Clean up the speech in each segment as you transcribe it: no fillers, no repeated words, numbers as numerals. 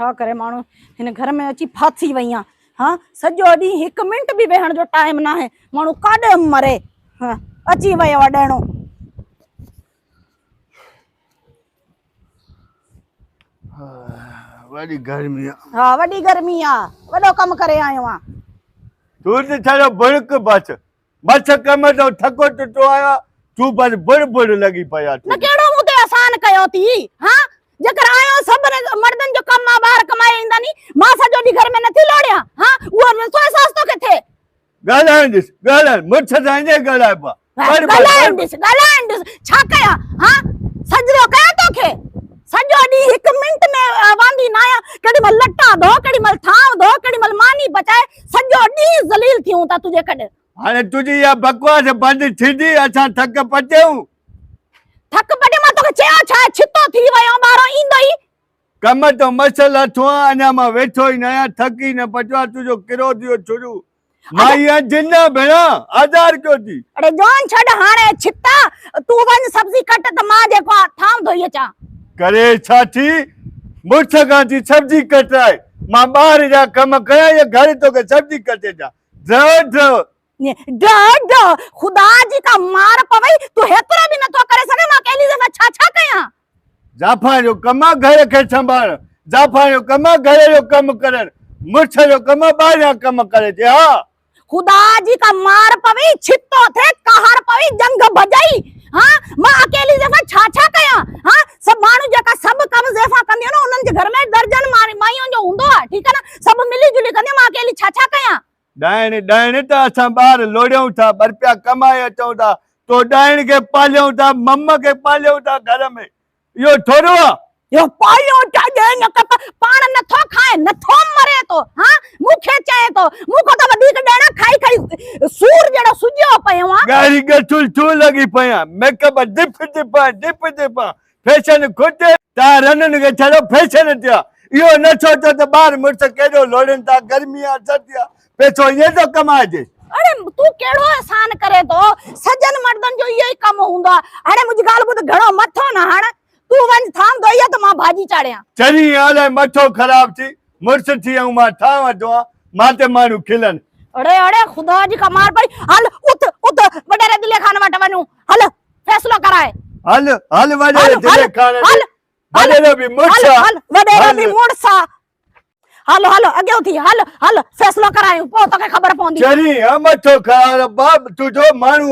छा करे माण्हू हिन घर में अची फासी वई आहियां। हाँ सॼो ॾींहुं 1 मिंट भी वेहण जो टाइम ना है, माण्हू काॾे मरे। हाँ अची वयो आहे ॾेणो। वॾी गर्मी आहे। हाँ वॾी गर्मी आहे, वॾो कमु करे आयो आहियां। तूं त छाड़ो बुड़क बस बस कम तो थको टुटो आया तू बस बुड़ बुड़ लगी पया न केड़ो मुते आसान कयो थी। हाँ जेकर आयो सब मर्दन जो कम बाहर कमाए इंदा नी, मां सॼो ॾींहुं घर में नथी लोड़िया। हाँ वो सोए सास तो किथे गालान दिस गालान मुछ साइने गाला पा गालान दिस छा कया। हाँ सजरो कया तोखे सॼो ॾींहुं 1 मिंट में वांदी ना आया। केडी मल लट्टा धो, केडी मल थाव धो, केडी मल मानी बचाए, सॼो ॾींहुं जलील थियूं ता तुझे कॾ। हाणे तुझी या बकवास बंद थींदी असां थक पचऊं। थक पटे मां तोखे चया छा छितो थी वयो बारो ईंदो ही कम तो मसल थो अना मां वेठो ही नया थकी न पचवा तुझो किरो दियो छुरू माईया जिन्ना भेणा आधार क्यों थी। अरे जोन छड़ हाणे छिता तू वन सब्जी कट त मां जेको थाम धोई अचा करे छा थी मुछ का थी सब्जी कटाए मां बाहर जा कम कया या घर तो के सब्जी कटे जा ड्र ड खुदा जी का मार पवई तू हेतरा भी न तो करे सके मां केली दफा छा छा कया। जाफा जो कमा घर के संभाल जाफा जो कमा घर जो कम करन मुछ जो कमा बाहर कम करे जे। हां खुदा जी का मार पवई छितो थे कहर पवई जंग बजाई। हां मां अकेली दफा छा छा कया। हां सब मानु जका सब कम जेफा कंदियो ना उनन जे घर में दर्जन माईयों जो हुंदो आ। ठीक है ना सब मिली जुली कंदियो मां अकेली छा छा कया। डायण डायण त असां बाहर लोड़ियूं था बरपिया कमाए अचूं था तो डायण के पालियूं था मम्मा के पालियूं था घर में यो थोड़ो आ यो पालियो चाहे न कप पाण न थो खाए न थो मरे तो। हां मुखे चाहे तो मुको तो वधीक डेना खाई खाई सूर जड़ो सुजियो पयो आ गाड़ी के चुल लगी पया मेकअप डिप फैशन खुदे ता रनन के चलो फैशन दिया यो न छोटो तो बाहर मुर्स केडो लोड़न था गर्मियां सर्दियां पैसो ये तो कमा दे। अरे तू केड़ो आसान करे तो सजन मर्दन जो यही काम हुंदा। अरे मुझ गाल बुद घणो मथो ना हण तू वन थाम दोया तो मां भाजी चाड़या चली आले मथो खराब थी मुर्स थी हूं मां ठावा दो माते मानु खिलन। अरे अरे खुदा जी का मार पड़ी हल उठ उठ वडेरे दिले खान वट वनु हल फैसलो कराए हल हल वडेरे दिले खान वडेरे भी मुर्सा हल वडेरे भी मुर्सा हलो हलो अगे उठी हल हल फैसलो करायो पो तो के खबर पोंदी चली मथो खराब बाप तू जो मानु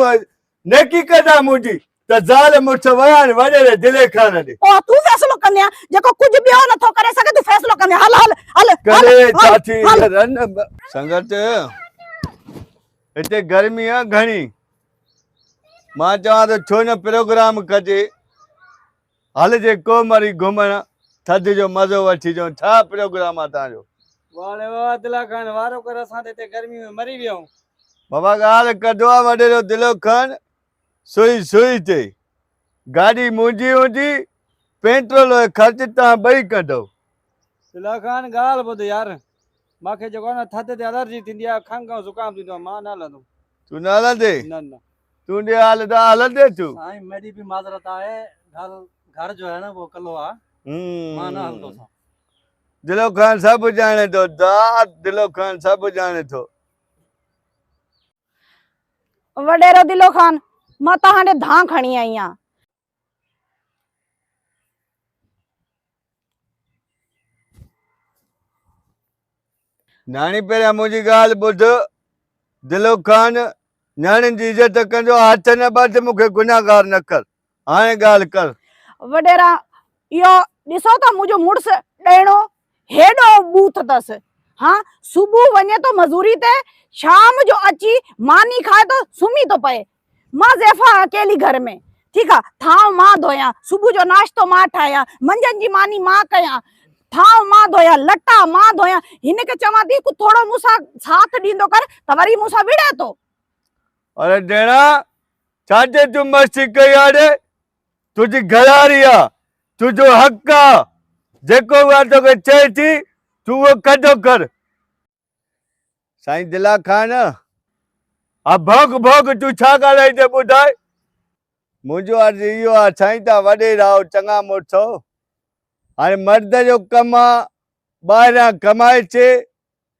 नेकी कदा मुजी त जाल मुर्स वयान वडेरे दिले खान दे ओ तू फैसलो कन्या जको कुछ बियो न थो करे सके तू फैसलो कन्या हल हल हल करे चाची रन संगत इते गर्मी है घणी मां चाह तो छो न प्रोग्राम कजे हल जे को मरी घुमण थद जो मजो वठी जो छा प्रोग्राम आ ताजो वाले वाह दिला खान वारो कर असा ते गर्मी में मरी वियो बाबा गाल कदो वडेरो दिलो खान सोई सोई ते गाड़ी मुंजी हुंदी पेट्रोल खर्च ता बई कढो दिला खान गाल बुध यार माखे जो ना थद ते एलर्जी थिंदी आ खंग जुकाम थींदो मां ना लदो तू ना लदे न न तू दे हाल दा हलंदे तू साईं मेरी भी माजरत है घर जो है ना वो कलो आ मां ना हलदो सा दिलो खान सब जाने तो दात दिलो खान सब जाने तो वडेरो दिलो खान मां तहां धा खणी आई आ नानी पेरा मुझी गाल बुध दिलो खान न्याणी जी इज्जत कंजो हाथ न बद मुखे गुनाहगार न कर हाणे गाल कर वडेरा यो दिसो तो मुजो मुड़स डेणो हेडो बूथ दस। हाँ सुबह वने तो मजूरी ते शाम जो अची मानी खाए तो सुमी तो पए मां जेफा अकेली घर में ठीक है थाव मां धोया सुबह जो नाश्तो मां ठाया मंजन जी मानी मां कया थाव मां धोया लट्टा मां धोया हिन के चवा दी कु थोड़ो मुसा साथ दींदो कर तवरी मुसा विड़े तो। अरे डेणा छाजे तू मस्ती कई आड़े तुझी घरारिया तुझो हक आ जेको वातो के चई थी तू वो कदो कर साईं दिला खान आ भोग भोग तू छा गालाई दे बुधाई मुझो आज इयो आ साईं ता वडे राव चंगा मोठो हाणे मर्द जो कम आ ॿाहिरां कमाए अचे,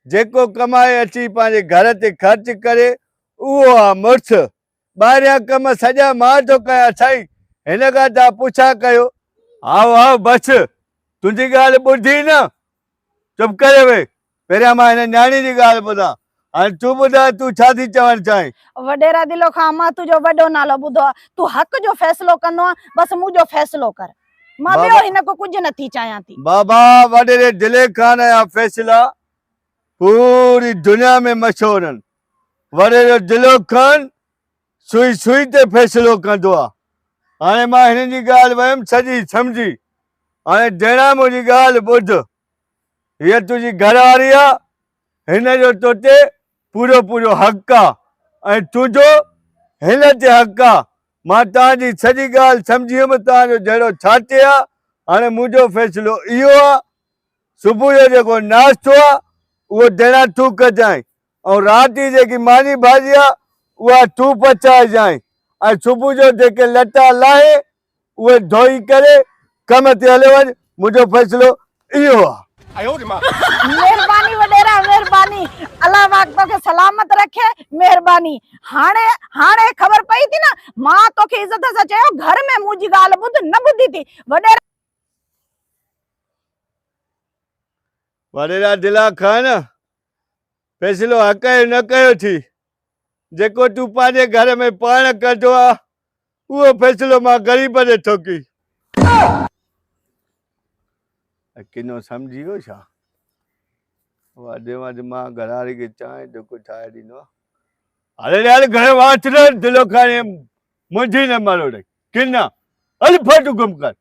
जेको कमाए अची पंहिंजे घर ते ख़र्च करे उहो आहे मुड़ुस। ॿाहिरियां कम सॼा मां थो कयां साईं, हिन खां तव्हां पुछा कयो। आओ आओ बसि, तुंहिंजी ॻाल्हि ॿुधी न, चुप करे वेही। पहिरियां मां हिन न्याणी जी ॻाल्हि ॿुधां, हाणे तूं ॿुधाए तूं छा थी चवणु चाहीं? वॾेरा दिलो खां मां तुंहिंजो वॾो नालो ॿुधो आहे, तूं हक़ जो फ़ैसिलो कंदो आहे, बसि मुंहिंजो फ़ैसिलो कर, मां बाबा- ॿियो हिन को कुझु नथी चाहियां थी। बाबा वॾेरे दिले खान जा फ़ैसिला पूरी दुनिया में मशहूर आहिनि। वॾेरो दिलो खान सुई सुई ते फ़ैसिलो कंदो आहे। हाणे मां हिन जी ॻाल्हि वयुमि सॼी सम्झी। हाणे जहिड़ा मुंहिंजी ॻाल्हि ॿुध, हीअ तुंहिंजी घरवारी आहे, हिन जो तो ते पूरो पूरो हक़ आहे ऐं तुंहिंजो हिन ते हक़ आहे। मां तव्हांजी सॼी ॻाल्हि सम्झी वियुमि, तव्हांजो जहिड़ो छा चए आहे। हाणे मुंहिंजो फ़ैसिलो इहो आहे, सुबुह जो जेको नाश्तो आहे उहो देणा तूं कजांइ, ऐं राति जी जेकी मानी भाॼी आहे उहा तूं पचाइजांइ, ऐं सुबुह जो जेके लटा लाहे उहे धोई करे कम ते हले वञ। मुंहिंजो फ़ैसिलो इहो आहे। मेहरबानी वॾेरा, मेहरबानी, अल्लाह पाक तोखे सलामत रखे, मेहरबानी। हाणे हाणे ख़बर पई थी न, मां तोखे इज़त सां चयो घर में मुंहिंजी ॻाल्हि ॿुध, न ॿुधी थी। वॾेरा वॾेरा दिला खान, फ़ैसिलो हक़ जो न कयो थी। जेको तूं पंहिंजे घर में पाण कंदो आहे उहो फ़ैसिलो मां ग़रीब ते ठोकी। किनो सम्झी वियो छा? वाॾे वाॾे मां घरवारी खे चांहि जेको ठाहे ॾींदो आहे। हले यार घर वाच न दिलो खाने मुंहिंजी न मरोड़े किना हल फट गुम कर।